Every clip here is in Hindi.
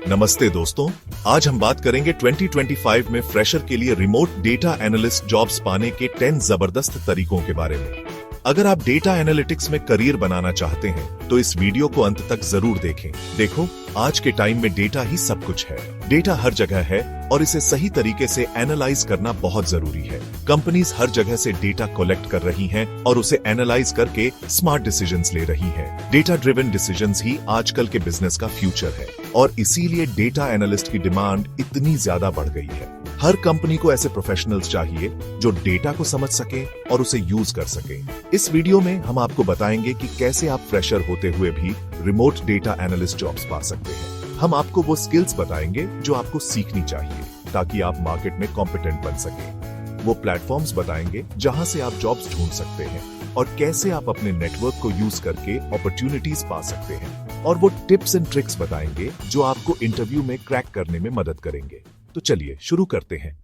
नमस्ते दोस्तों, आज हम बात करेंगे 2025 में फ्रेशर के लिए रिमोट डेटा एनालिस्ट जॉब्स पाने के 10 जबरदस्त तरीकों के बारे में। अगर आप डेटा एनालिटिक्स में करियर बनाना चाहते हैं तो इस वीडियो को अंत तक जरूर देखें। देखो, आज के टाइम में डेटा ही सब कुछ है। डेटा हर जगह है और इसे सही तरीके से एनालाइज करना बहुत जरूरी है। कंपनीज हर जगह से डेटा कलेक्ट कर रही हैं और उसे एनालाइज करके स्मार्ट डिसीजंस ले रही हैं। डेटा ड्रिवन डिसीजंस ही आजकल के बिजनेस का फ्यूचर है और इसीलिए डेटा एनालिस्ट की डिमांड इतनी ज्यादा बढ़ गई है। हर कंपनी को ऐसे प्रोफेशनल्स चाहिए जो डेटा को समझ सके और उसे यूज कर सके। इस वीडियो में हम आपको बताएंगे कि कैसे आप फ्रेशर होते हुए भी रिमोट डेटा एनालिस्ट जॉब्स पा सकते हैं। हम आपको वो स्किल्स बताएंगे जो आपको सीखनी चाहिए ताकि आप मार्केट में कॉम्पिटेंट बन सके। वो प्लेटफॉर्म्स बताएंगे जहां से आप जॉब्स ढूंढ सकते हैं और कैसे आप अपने नेटवर्क को यूज करके अपॉर्चुनिटीज पा सकते हैं। और वो टिप्स एंड ट्रिक्स बताएंगे जो आपको इंटरव्यू में क्रैक करने में मदद करेंगे। तो चलिए शुरू करते हैं।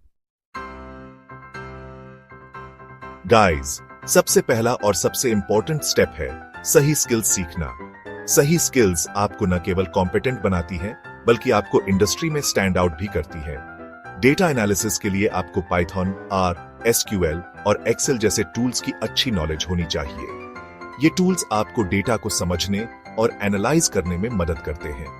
गाइस, सबसे पहला और सबसे इंपॉर्टेंट स्टेप है सही स्किल्स सीखना। सही स्किल्स आपको न केवल कॉम्पिटेंट बनाती हैं, बल्कि आपको इंडस्ट्री में स्टैंड आउट भी करती है। डेटा एनालिसिस के लिए आपको पाइथन, आर, एसक्यूएल और एक्सेल जैसे टूल्स की अच्छी नॉलेज होनी चाहिए। ये टूल्स आपको डेटा को समझने और एनालाइज करने में मदद करते हैं।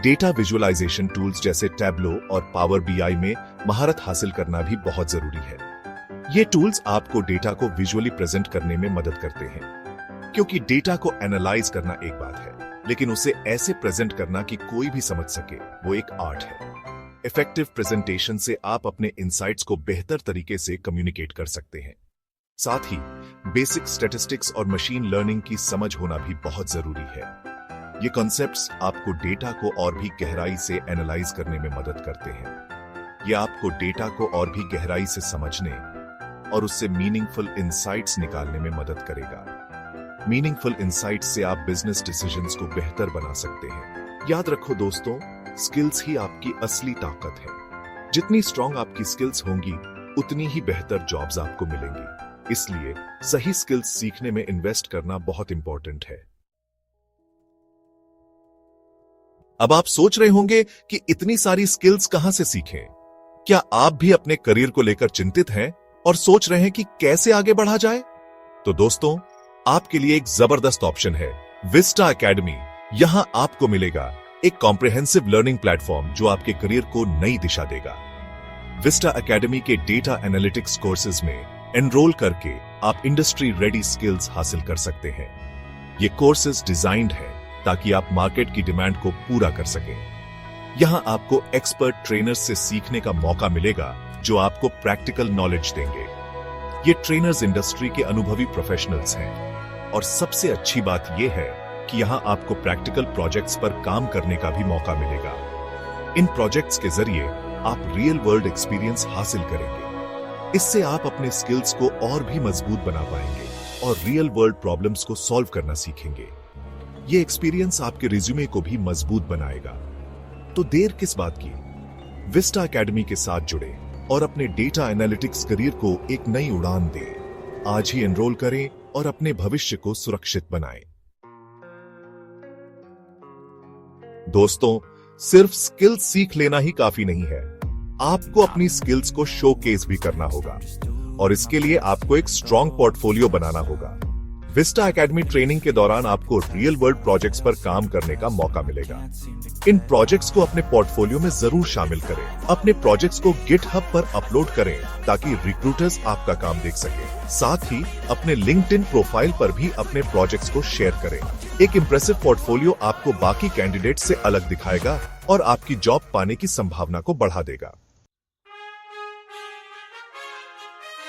डेटा विजुअलाइजेशन टूल्स जैसे टैब्लो और पावर बीआई में महारत हासिल करना भी बहुत जरूरी है। ये टूल्स आपको डेटा को विजुअली प्रेजेंट करने में मदद करते हैं, क्योंकि डेटा को एनालाइज करना एक बात है, लेकिन उसे ऐसे प्रेजेंट करना कि कोई भी समझ सके, वो एक आर्ट है। इफेक्टिव प्रेजेंटेशन से आप अपने इंसाइट्स को बेहतर तरीके से कम्युनिकेट कर सकते हैं। साथ ही बेसिक स्टैटिस्टिक्स और मशीन लर्निंग की समझ होना भी बहुत जरूरी है। ये कॉन्सेप्ट्स आपको डेटा को और भी गहराई से एनालाइज करने में मदद करते हैं। ये आपको डेटा को और भी गहराई से समझने और उससे मीनिंगफुल इंसाइट्स निकालने में मदद करेगा। मीनिंगफुल इंसाइट्स से आप बिजनेस डिसीजंस को बेहतर बना सकते हैं। याद रखो दोस्तों, स्किल्स ही आपकी असली ताकत है। जितनी स्ट्रांग आपकी स्किल्स होंगी, उतनी ही बेहतर जॉब्स आपको मिलेंगी। इसलिए सही स्किल्स सीखने में इन्वेस्ट करना बहुत इंपॉर्टेंट है। अब आप सोच रहे होंगे कि इतनी सारी स्किल्स कहां से सीखें? क्या आप भी अपने करियर को लेकर चिंतित हैं और सोच रहे हैं कि कैसे आगे बढ़ा जाए? तो दोस्तों, आपके लिए एक जबरदस्त ऑप्शन है, विस्टा एकेडमी। यहां आपको मिलेगा एक कॉम्प्रिहेंसिव लर्निंग प्लेटफॉर्म जो आपके करियर को नई दिशा देगा। विस्टा एकेडमी के डेटा एनालिटिक्स कोर्सेज में एनरोल करके आप इंडस्ट्री रेडी स्किल्स हासिल कर सकते हैं। ये कोर्सेज डिजाइन्ड है ताकि आप मार्केट की डिमांड को पूरा कर सकें। यहां आपको एक्सपर्ट ट्रेनर्स से सीखने का मौका मिलेगा जो आपको प्रैक्टिकल नॉलेज देंगे। ये ट्रेनर्स इंडस्ट्री के अनुभवी प्रोफेशनल्स हैं और सबसे अच्छी बात यह है कि यहां आपको प्रैक्टिकल प्रोजेक्ट्स पर काम करने का भी मौका मिलेगा। इन प्रोजेक्ट्स के जरिए आप रियल वर्ल्ड एक्सपीरियंस हासिल करेंगे। इससे आप अपने स्किल्स को और भी मजबूत बना पाएंगे और रियल वर्ल्ड प्रॉब्लम्स को सॉल्व करना सीखेंगे। ये एक्सपीरियंस आपके रिज्यूमे को भी मजबूत बनाएगा। तो देर किस बात की? विस्टा एकेडमी के साथ जुड़े और अपने डेटा एनालिटिक्स करियर को एक नई उड़ान दें। आज ही एनरोल करें और अपने भविष्य को सुरक्षित बनाएं। दोस्तों, सिर्फ स्किल्स सीख लेना ही काफी नहीं है। आपको अपनी स्किल्स को शोकेस भी करना होगा और इसके लिए आपको एक स्ट्रॉन्ग पोर्टफोलियो बनाना होगा। विस्टा एकेडमी ट्रेनिंग के दौरान आपको रियल वर्ल्ड प्रोजेक्ट्स पर काम करने का मौका मिलेगा। इन प्रोजेक्ट्स को अपने पोर्टफोलियो में जरूर शामिल करें। अपने प्रोजेक्ट्स को गिटहब पर अपलोड करें ताकि रिक्रूटर्स आपका काम देख सकें। साथ ही अपने लिंक्डइन प्रोफाइल पर भी अपने प्रोजेक्ट्स को शेयर करें। एक इंप्रेसिव पोर्टफोलियो आपको बाकी कैंडिडेट्स से अलग दिखाएगा और आपकी जॉब पाने की संभावना को बढ़ा देगा।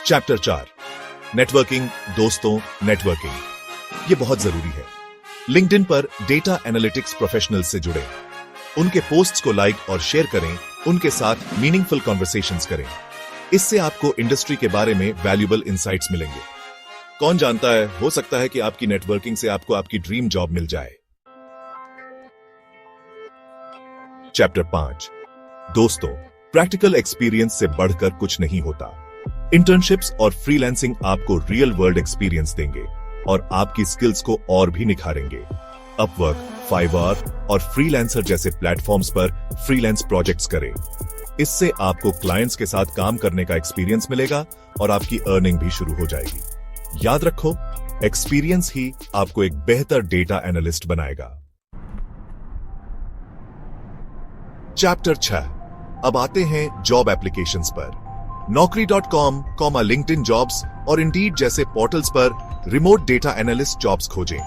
Chapter 4, networking. दोस्तों, नेटवर्किंग ये बहुत जरूरी है। लिंक्डइन पर डेटा एनालिटिक्स प्रोफेशनल से जुड़े, उनके पोस्ट्स को लाइक और शेयर करें, उनके साथ मीनिंगफुल कॉन्वर्सेशंस करें। इससे आपको इंडस्ट्री के बारे में वैल्यूएबल इंसाइट्स मिलेंगे। कौन जानता है, हो सकता है कि आपकी नेटवर्किंग से आपको आपकी ड्रीम जॉब मिल जाए। चैप्टर 5, दोस्तों, प्रैक्टिकल एक्सपीरियंस से बढ़कर कुछ नहीं होता। इंटर्नशिप्स और फ्रीलांसिंग आपको रियल वर्ल्ड एक्सपीरियंस देंगे और आपकी स्किल्स को और भी निखारेंगे। अपवर्क, फाइवर और फ्रीलांसर जैसे प्लेटफॉर्म्स पर फ्रीलांस प्रोजेक्ट्स करें। इससे आपको क्लाइंट्स के साथ काम करने का एक्सपीरियंस मिलेगा और आपकी अर्निंग भी शुरू हो जाएगी। याद रखो, एक्सपीरियंस ही आपको एक बेहतर डेटा एनालिस्ट बनाएगा। चैप्टर 6। अब आते हैं जॉब एप्लीकेशंस पर। Naukri.com, लिंक्डइन जॉब्स और इंडीड जैसे पोर्टल्स पर रिमोट डेटा एनालिस्ट जॉब्स खोजें।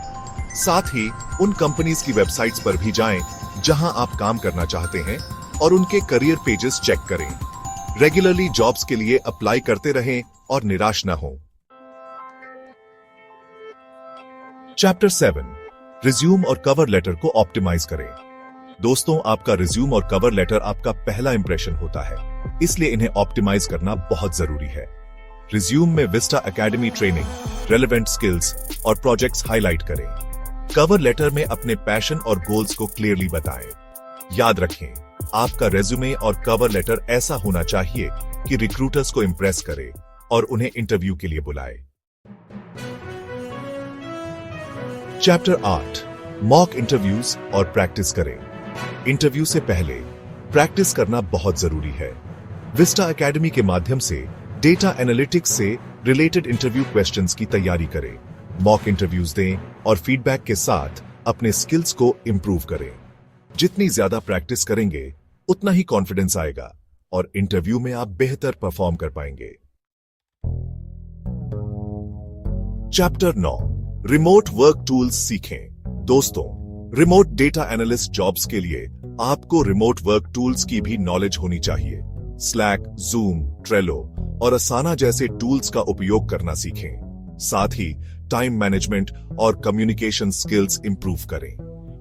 साथ ही उन कंपनीज की वेबसाइट्स पर भी जाएं जहां आप काम करना चाहते हैं और उनके करियर पेजेस चेक करें। रेगुलरली जॉब्स के लिए अप्लाई करते रहें और निराश न हो। चैप्टर 7। रिज्यूम और कवर लेटर को ऑप्टिमाइज करें। दोस्तों, आपका रिज्यूम और कवर लेटर आपका पहला इंप्रेशन होता है, इसलिए इन्हें ऑप्टिमाइज करना बहुत जरूरी है। रिज्यूम में Vista academy training, relevant skills और प्रोजेक्ट्स हाईलाइट करें। कवर लेटर में अपने पैशन और गोल्स को क्लियरली बताएं। याद रखें, आपका रेज्यूमे और कवर लेटर ऐसा होना चाहिए कि रिक्रूटर्स को इंप्रेस करे और उन्हें इंटरव्यू के लिए बुलाए। चैप्टर 8। मॉक इंटरव्यूज और प्रैक्टिस करें। इंटरव्यू से पहले प्रैक्टिस करना बहुत जरूरी है। विस्टा एकेडमी के माध्यम से डेटा एनालिटिक्स से रिलेटेड इंटरव्यू क्वेश्चंस की तैयारी करें। मॉक इंटरव्यूज दें और फीडबैक के साथ अपने स्किल्स को इंप्रूव करें। जितनी ज्यादा प्रैक्टिस करेंगे उतना ही कॉन्फिडेंस आएगा और इंटरव्यू में आप बेहतर परफॉर्म कर पाएंगे। चैप्टर 9। रिमोट वर्क टूल्स सीखें। दोस्तों, रिमोट डेटा एनालिस्ट जॉब्स के लिए आपको रिमोट वर्क टूल्स की भी नॉलेज होनी चाहिए। स्लैक, जूम, ट्रेलो और असाना जैसे टूल्स का उपयोग करना सीखें। साथ ही टाइम मैनेजमेंट और कम्युनिकेशन स्किल्स इंप्रूव करें,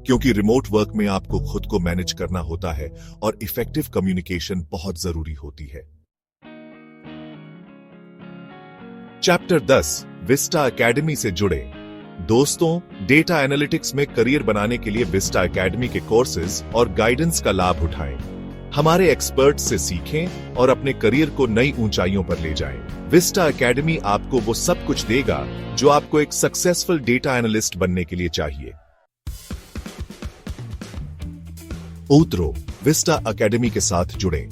क्योंकि रिमोट वर्क में आपको खुद को मैनेज करना होता है और इफेक्टिव कम्युनिकेशन बहुत जरूरी होती है। चैप्टर 10। विस्टा एकेडमी से जुड़े। दोस्तों, डेटा एनालिटिक्स में करियर बनाने के लिए विस्टा एकेडमी के कोर्सेज और गाइडेंस का लाभ उठाएं। हमारे एक्सपर्ट्स से सीखें और अपने करियर को नई ऊंचाइयों पर ले जाएं। विस्टा एकेडमी आपको वो सब कुछ देगा जो आपको एक सक्सेसफुल डेटा एनालिस्ट बनने के लिए चाहिए। उतरो, विस्टा एकेडमी के साथ जुड़ें।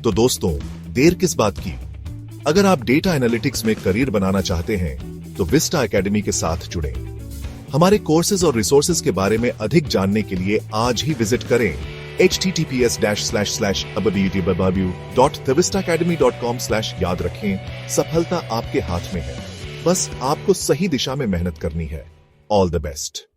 तो दोस्तों, देर किस बात की? अगर आप डेटा एनालिटिक्स में करियर बनाना चाहते हैं तो विस्टा एकेडमी के साथ जुड़ें। हमारे कोर्सेज और रिसोर्सेज के बारे में अधिक जानने के लिए आज ही विजिट करें https://www.thevistacademy.com/ याद रखें, सफलता आपके हाथ में है, बस आपको सही दिशा में मेहनत करनी है। All the best.